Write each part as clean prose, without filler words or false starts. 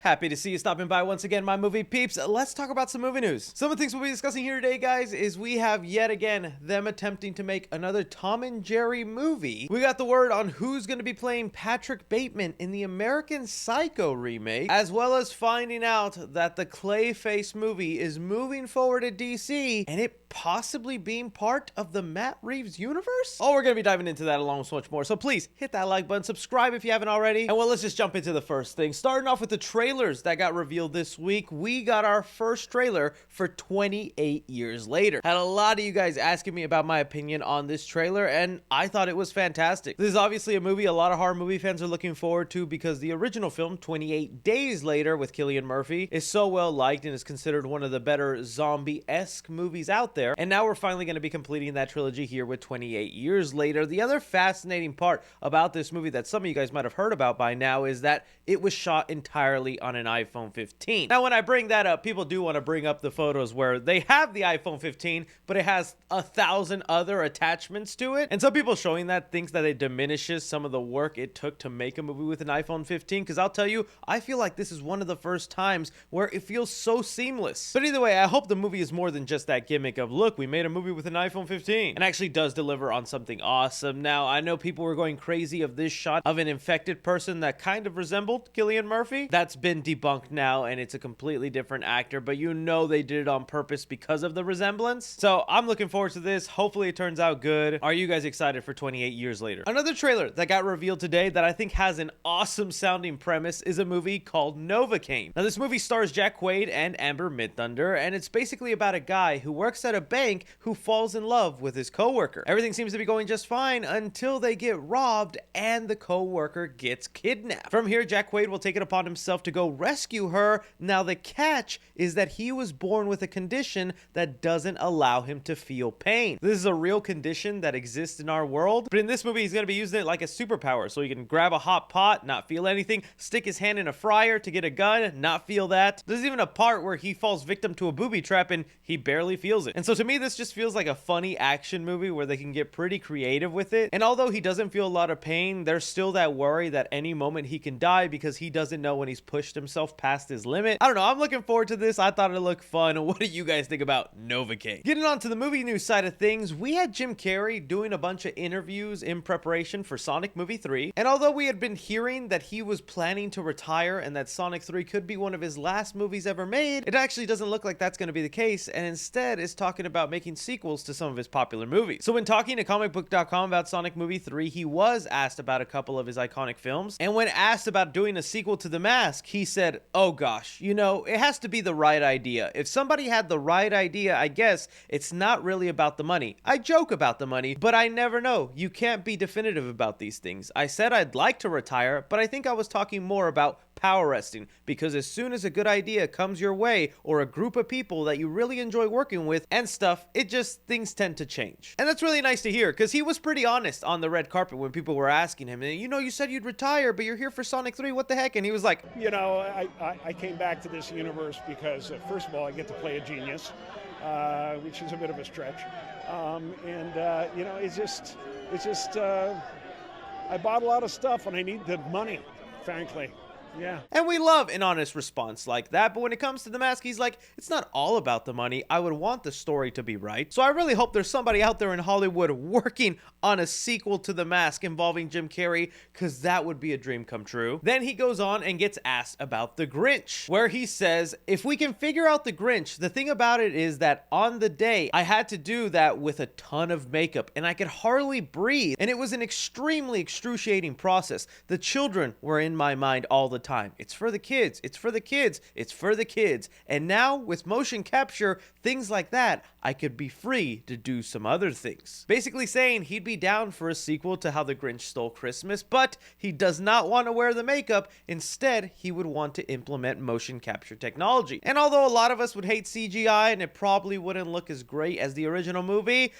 Happy to see you stopping by once again, my movie peeps. Let's talk about some movie news. Some of the things we'll be discussing here today, guys, is we have yet again them attempting to make another Tom and Jerry movie. We got the word on who's going to be playing Patrick Bateman in the American Psycho remake, as well as finding out that the Clayface movie is moving forward at DC and it possibly being part of the Matt Reeves universe. Oh, we're going to be diving into that along with so much more. So please hit that like button, subscribe if you haven't already. And well, let's just jump into the first thing. Starting off with the trailers that got revealed this week, we got our first trailer for 28 Years Later. Had a lot of you guys asking me about my opinion on this trailer, and I thought it was fantastic. This is obviously a movie a lot of horror movie fans are looking forward to because the original film, 28 Days Later with Cillian Murphy, is so well liked and is considered one of the better zombie-esque movies out there. And now we're finally going to be completing that trilogy here with 28 Years Later. The other fascinating part about this movie that some of you guys might have heard about by now is that it was shot entirely on an iPhone 15. Now, when I bring that up, people do want to bring up the photos where they have the iPhone 15, but it has 1,000 other attachments to it. And some people showing that thinks that it diminishes some of the work it took to make a movie with an iPhone 15, because I'll tell you, I feel like this is one of the first times where it feels so seamless. But either way, I hope the movie is more than just that gimmick of, look, we made a movie with an iPhone 15, and actually does deliver on something awesome. Now, I know people were going crazy of this shot of an infected person that kind of resembled Cillian Murphy. That's been debunked now, and it's a completely different actor, but you know they did it on purpose because of the resemblance. So I'm looking forward to this. Hopefully it turns out good. Are you guys excited for 28 Years Later? Another trailer that got revealed today that I think has an awesome sounding premise is a movie called Novocaine. Now, this movie stars Jack Quaid and Amber Midthunder, and it's basically about a guy who works at a bank who falls in love with his coworker. Everything seems to be going just fine until they get robbed and the coworker gets kidnapped. From here, Jack Quaid will take it upon himself to go rescue her. Now, the catch is that he was born with a condition that doesn't allow him to feel pain. This is a real condition that exists in our world, but in this movie, he's going to be using it like a superpower. So he can grab a hot pot, not feel anything, stick his hand in a fryer to get a gun, not feel that. There's even a part where he falls victim to a booby trap and he barely feels it. And so to me, this just feels like a funny action movie where they can get pretty creative with it. And although he doesn't feel a lot of pain, there's still that worry that any moment he can die because he doesn't know when he's pushed himself past his limit. I don't know. I'm looking forward to this. I thought it looked fun. What do you guys think about Novocaine? Getting on to the movie news side of things, we had Jim Carrey doing a bunch of interviews in preparation for Sonic Movie 3. And although we had been hearing that he was planning to retire and that Sonic 3 could be one of his last movies ever made, it actually doesn't look like that's going to be the case, and instead is talking about making sequels to some of his popular movies. So when talking to comicbook.com about Sonic Movie 3, he was asked about a couple of his iconic films, and when asked about doing a sequel to The Mask, he said, oh gosh, you know, it has to be the right idea. If somebody had the right idea, I guess it's not really about the money. I joke about the money, but I never know. You can't be definitive about these things. I said I'd like to retire, but I think I was talking more about power wrestling, because as soon as a good idea comes your way or a group of people that you really enjoy working with and stuff, things tend to change. And that's really nice to hear, because he was pretty honest on the red carpet when people were asking him, you know, you said you'd retire, but you're here for Sonic 3, what the heck? And he was like, you know, I came back to this universe because first of all, I get to play a genius, which is a bit of a stretch. You know, it's just I bought a lot of stuff and I need the money, frankly. Yeah. And we love an honest response like that, but when it comes to The Mask, he's like, it's not all about the money. I would want the story to be right. So I really hope there's somebody out there in Hollywood working on a sequel to The Mask involving Jim Carrey, because that would be a dream come true. Then he goes on and gets asked about The Grinch, where he says, if we can figure out The Grinch, the thing about it is that on the day, I had to do that with a ton of makeup and I could hardly breathe. And it was an extremely excruciating process. The children were in my mind all the time. It's for the kids. It's for the kids. It's for the kids. And now with motion capture, things like that, I could be free to do some other things. Basically saying he'd be down for a sequel to How the Grinch Stole Christmas, but he does not want to wear the makeup. Instead, he would want to implement motion capture technology. And although a lot of us would hate CGI and it probably wouldn't look as great as the original movie,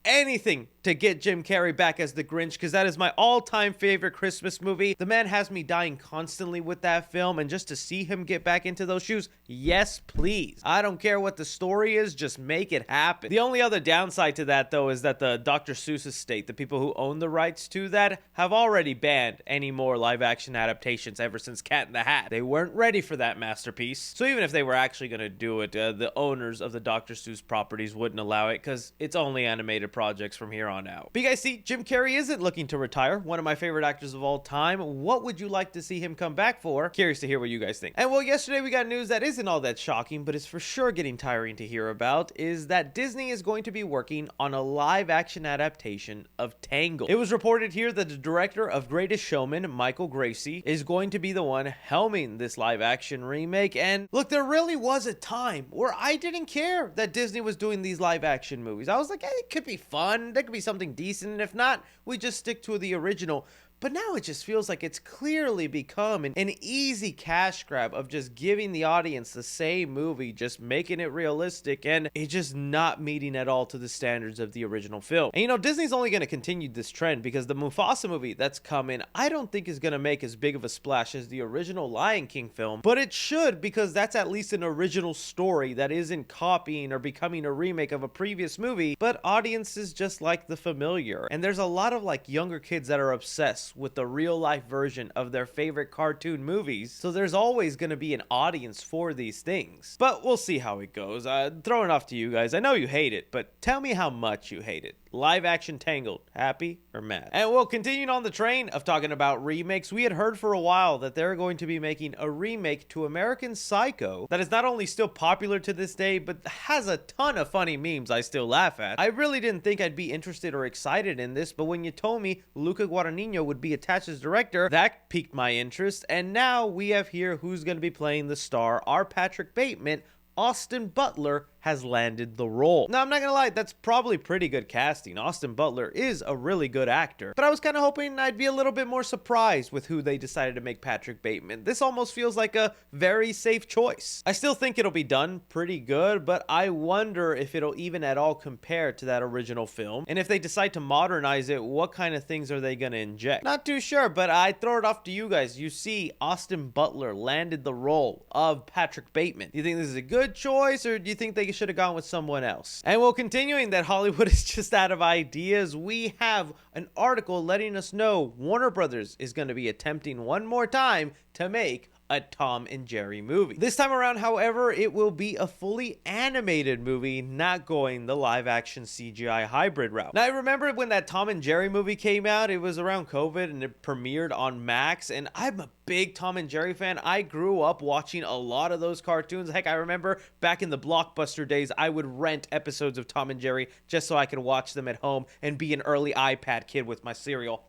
anything to get Jim Carrey back as the Grinch, because that is my all-time favorite Christmas movie. The man has me dying constantly with that film, and just to see him get back into those shoes, yes please. I don't care what the story is, just make it happen. The only other downside to that though is that the Dr. Seuss estate, the people who own the rights to that, have already banned any more live action adaptations ever since Cat in the Hat. They weren't ready for that masterpiece. So even if they were actually going to do it, the owners of the Dr. Seuss properties wouldn't allow it, because it's only animated projects from here on out. But you guys see, Jim Carrey isn't looking to retire, one of my favorite actors of all time. What would you like to see him come back for? Curious to hear what you guys think. And well, yesterday we got news that isn't all that shocking, but it's for sure getting tiring to hear about, is that Disney is going to be working on a live action adaptation of Tangled. It was reported here that the director of Greatest Showman, Michael Gracie, is going to be the one helming this live action remake. And look, there really was a time where I didn't care that Disney was doing these live action movies. I was like, hey, it could be fun, there could be something decent, and if not, we just stick to the original. But now it just feels like it's clearly become an easy cash grab of just giving the audience the same movie, just making it realistic, and it just not meeting at all to the standards of the original film. And you know, Disney's only going to continue this trend because the Mufasa movie that's coming, I don't think is going to make as big of a splash as the original Lion King film, but it should, because that's at least an original story that isn't copying or becoming a remake of a previous movie, but audiences just like the familiar. And there's a lot of like younger kids that are obsessed with the real life version of their favorite cartoon movies, so there's always going to be an audience for these things. But we'll see how it goes. Throwing it off to you guys. I know you hate it, but tell me how much you hate it. Live action Tangled, happy or mad? And well, continuing on the train of talking about remakes, we had heard for a while that they're going to be making a remake to American Psycho that is not only still popular to this day, but has a ton of funny memes I still laugh at. I really didn't think I'd be interested or excited in this, but when you told me Luca Guadagnino would be attached as director, that piqued my interest. And now we have here who's going to be playing the star, our Patrick Bateman. Austin Butler has landed the role. Now, I'm not gonna lie, that's probably pretty good casting. Austin Butler is a really good actor, but I was kind of hoping I'd be a little bit more surprised with who they decided to make Patrick Bateman. This almost feels like a very safe choice. I still think it'll be done pretty good, but I wonder if it'll even at all compare to that original film. And if they decide to modernize it, what kind of things are they gonna inject? Not too sure, but I throw it off to you guys. You see, Austin Butler landed the role of Patrick Bateman. Do you think this is a good choice, or do you think they should have gone with someone else? And well, continuing that Hollywood is just out of ideas, we have an article letting us know Warner Brothers is going to be attempting one more time to make a Tom and Jerry movie. This time around, however, it will be a fully animated movie, not going the live action CGI hybrid route. Now, I remember when that Tom and Jerry movie came out, it was around COVID and it premiered on Max, and I'm a big Tom and Jerry fan. I grew up watching a lot of those cartoons. Heck, I remember back in the Blockbuster days, I would rent episodes of Tom and Jerry just so I could watch them at home and be an early iPad kid with my cereal.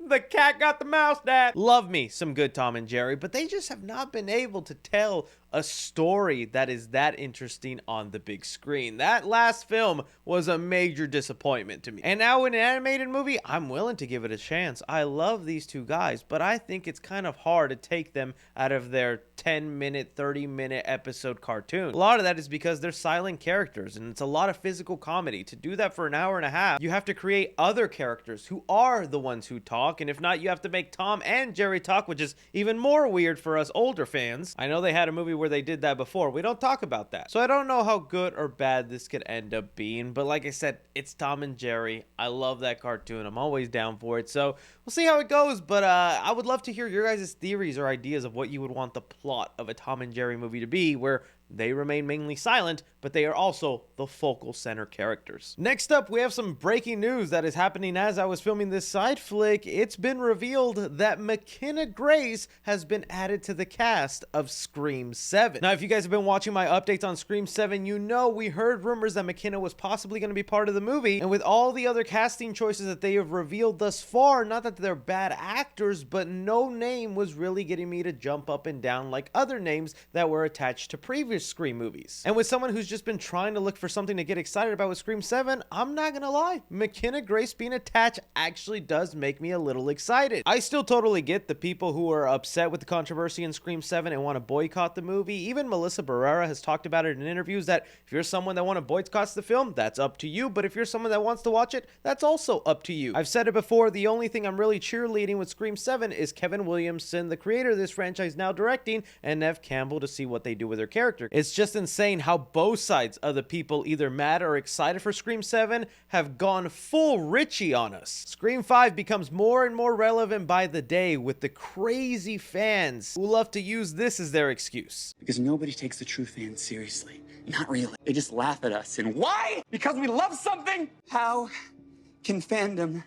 The cat got the mouse, Dad. Love me some good Tom and Jerry, but they just have not been able to tell a story that is that interesting on the big screen. That last film was a major disappointment to me. And now in an animated movie, I'm willing to give it a chance. I love these two guys, but I think it's kind of hard to take them out of their 10-minute, 30-minute episode cartoon. A lot of that is because they're silent characters, and it's a lot of physical comedy. To do that for an hour and a half, you have to create other characters who are the ones who talk, and if not, you have to make Tom and Jerry talk, which is even more weird for us older fans. I know they had a movie where they did that before. We don't talk about that. So I don't know how good or bad this could end up being, but like I said, it's Tom and Jerry. I love that cartoon. I'm always down for it. So we'll see how it goes, but I would love to hear your guys' theories or ideas of what you would want the plot of a Tom and Jerry movie to be, where they remain mainly silent, but they are also the focal center characters. Next up, we have some breaking news that is happening as I was filming this side flick. It's been revealed that Mckenna Grace has been added to the cast of Scream 7. Now, if you guys have been watching my updates on Scream 7, you know we heard rumors that Mckenna was possibly going to be part of the movie, and with all the other casting choices that they have revealed thus far, not that they're bad actors, but no name was really getting me to jump up and down like other names that were attached to previous Scream movies. And with someone who's just been trying to look for something to get excited about with Scream 7, I'm not gonna lie, Mckenna Grace being attached actually does make me a little excited. I still totally get the people who are upset with the controversy in Scream 7 and want to boycott the movie. Even Melissa Barrera has talked about it in interviews that if you're someone that want to boycott the film, that's up to you. But if you're someone that wants to watch it, that's also up to you. I've said it before, the only thing I'm really cheerleading with Scream 7 is Kevin Williamson, the creator of this franchise, now directing, and Neve Campbell to see what they do with their character. It's just insane how both sides of the people either mad or excited for Scream 7 have gone full Richie on us. Scream 5 becomes more and more relevant by the day with the crazy fans who love to use this as their excuse. Because nobody takes the true fans seriously. Not really. They just laugh at us. And why? Because we love something? How can fandom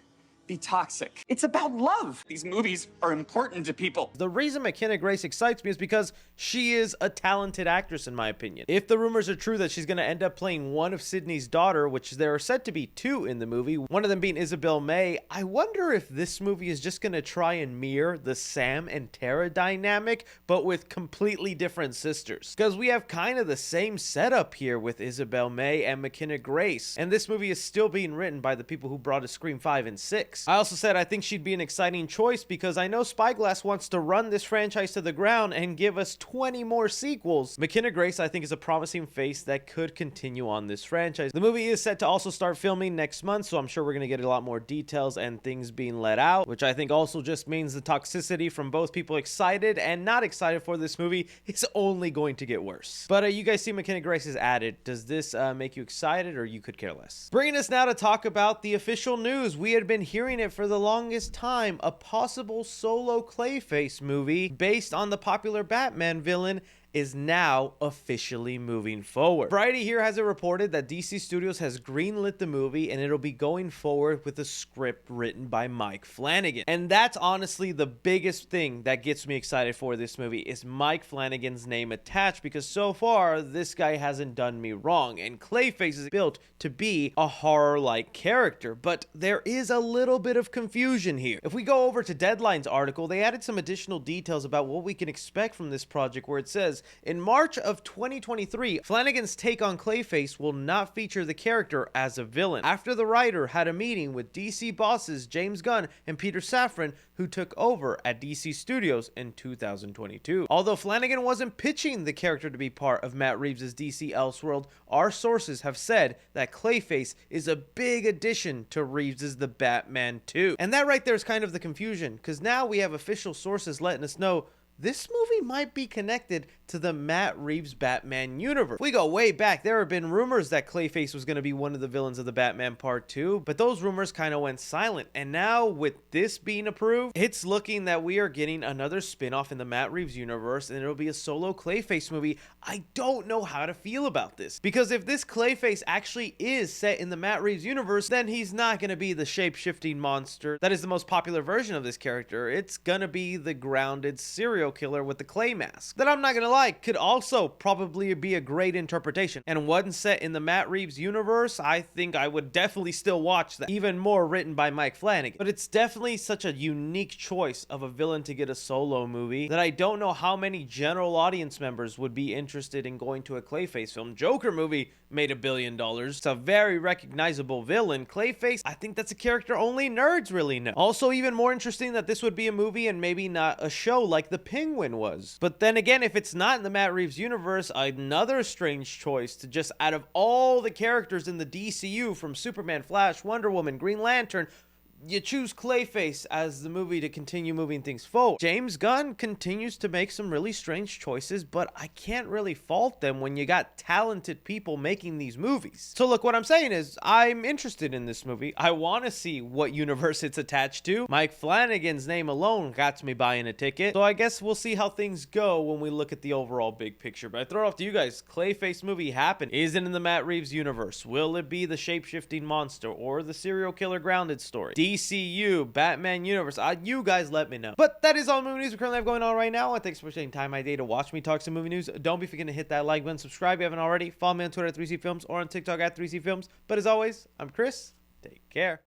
be toxic? It's about love. These movies are important to people. The reason Mckenna Grace excites me is because she is a talented actress, in my opinion. If the rumors are true that she's going to end up playing one of Sydney's daughter, which there are said to be two in the movie, one of them being Isabel May, I wonder if this movie is just going to try and mirror the Sam and Tara dynamic, but with completely different sisters. Because we have kind of the same setup here with Isabel May and Mckenna Grace, and this movie is still being written by the people who brought us Scream 5 and 6. I also said I think she'd be an exciting choice because I know Spyglass wants to run this franchise to the ground and give us 20 more sequels. Mckenna Grace, I think, is a promising face that could continue on this franchise. The movie is set to also start filming next month, so I'm sure we're going to get a lot more details and things being let out, which I think also just means the toxicity from both people excited and not excited for this movie is only going to get worse. But you guys see Mckenna Grace is added. Does this make you excited, or you could care less? Bringing us now to talk about the official news. We had been hearing it for the longest time, a possible solo Clayface movie based on the popular Batman villain is now officially moving forward. Variety here has it reported that DC Studios has greenlit the movie and it'll be going forward with a script written by Mike Flanagan. And that's honestly the biggest thing that gets me excited for this movie is Mike Flanagan's name attached, because so far this guy hasn't done me wrong and Clayface is built to be a horror-like character, but there is a little bit of confusion here. If we go over to Deadline's article, they added some additional details about what we can expect from this project, where it says, in March of 2023, Flanagan's take on Clayface will not feature the character as a villain, after the writer had a meeting with DC bosses James Gunn and Peter Safran, who took over at DC Studios in 2022. Although Flanagan wasn't pitching the character to be part of Matt Reeves' DC Elseworld, our sources have said that Clayface is a big addition to Reeves' The Batman 2. And that right there is kind of the confusion, because now we have official sources letting us know this movie might be connected to the Matt Reeves Batman universe. If we go way back, there have been rumors that Clayface was going to be one of the villains of the Batman Part 2, but those rumors kind of went silent. And now with this being approved, it's looking that we are getting another spin-off in the Matt Reeves universe, and it'll be a solo Clayface movie. I don't know how to feel about this, because if this Clayface actually is set in the Matt Reeves universe, then he's not going to be the shape-shifting monster that is the most popular version of this character. It's going to be the grounded serial killer with the clay mask that, I'm not gonna lie, could also probably be a great interpretation, and one set in the Matt Reeves universe, I think I would definitely still watch that, even more written by Mike Flanagan. But it's definitely such a unique choice of a villain to get a solo movie that I don't know how many general audience members would be interested in going to a Clayface film. Joker movie made $1 billion. It's a very recognizable villain. Clayface, I think that's a character only nerds really know. Also, even more interesting that this would be a movie and maybe not a show like The Penguin was. But then again, if it's not in the Matt Reeves universe, another strange choice to just, out of all the characters in the DCU, from Superman, Flash, Wonder Woman, Green Lantern, you choose Clayface as the movie to continue moving things forward. James Gunn continues to make some really strange choices, but I can't really fault them when you got talented people making these movies. So look, what I'm saying is I'm interested in this movie. I want to see what universe it's attached to. Mike Flanagan's name alone got me buying a ticket. So I guess we'll see how things go when we look at the overall big picture. But I throw it off to you guys. Clayface movie happen. Is it in the Matt Reeves universe? Will it be the shape-shifting monster or the serial killer grounded story? DCU, Batman universe, you guys let me know. But that is all the movie news we currently have going on right now. Thanks for taking time out of my day to watch me talk some movie news. Don't be forgetting to hit that like button, subscribe if you haven't already, follow me on Twitter at 3C Films or on TikTok at 3C Films. But as always, I'm Chris. Take care.